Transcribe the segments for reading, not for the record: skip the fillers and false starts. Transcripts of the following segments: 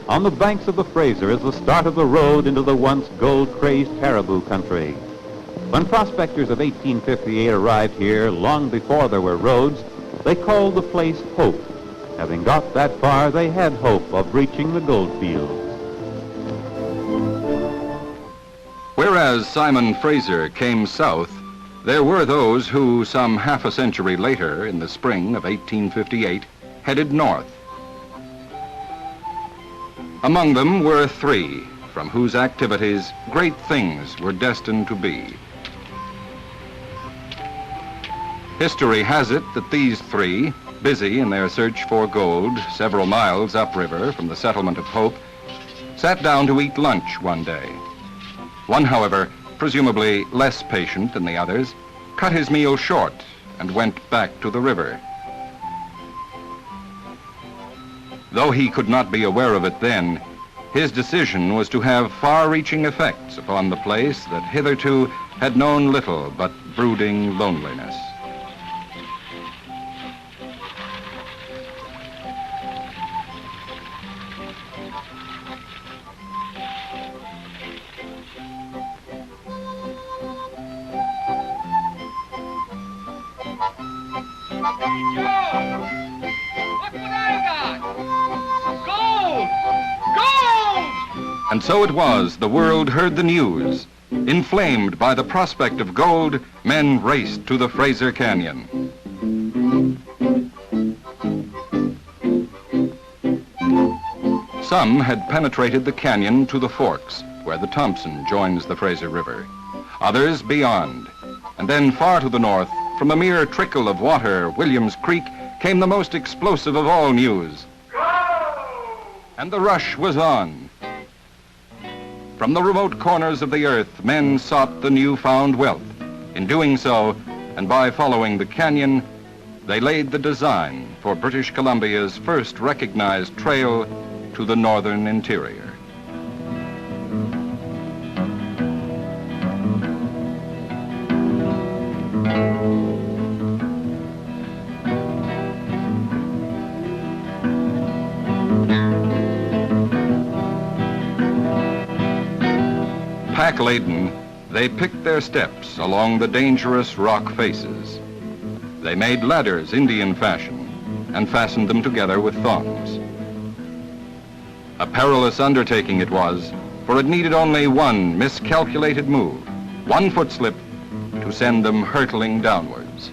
On the banks of the Fraser is the start of the road into the once gold-crazed caribou country. When prospectors of 1858 arrived here, long before there were roads, they called the place Hope. Having got that far, they had hope of reaching the gold fields. Whereas Simon Fraser came south, there were those who, some half a century later, in the spring of 1858, headed north. Among them were three, from whose activities great things were destined to be. History has it that these three, busy in their search for gold several miles upriver from the settlement of Hope, sat down to eat lunch one day. One, however, presumably less patient than the others, cut his meal short and went back to the river. Though he could not be aware of it then, his decision was to have far-reaching effects upon the place that hitherto had known little but brooding loneliness. And so it was the world heard the news. Inflamed by the prospect of gold, men raced to the Fraser Canyon. Some had penetrated the canyon to the forks, where the Thompson joins the Fraser River. Others beyond. And then far to the north, from a mere trickle of water, Williams Creek, came the most explosive of all news. And the rush was on. From the remote corners of the earth, men sought the newfound wealth. In doing so, and by following the canyon, they laid the design for British Columbia's first recognized trail to the northern interior. Pack-laden, they picked their steps along the dangerous rock faces. They made ladders Indian fashion and fastened them together with thongs. A perilous undertaking it was, for it needed only one miscalculated move, one foot slip, to send them hurtling downwards.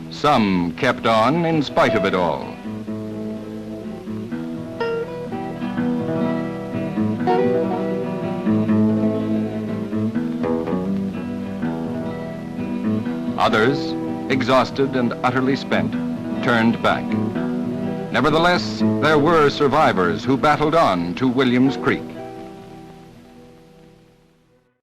Some kept on in spite of it all. Others, exhausted and utterly spent, turned back. Nevertheless, there were survivors who battled on to Williams Creek.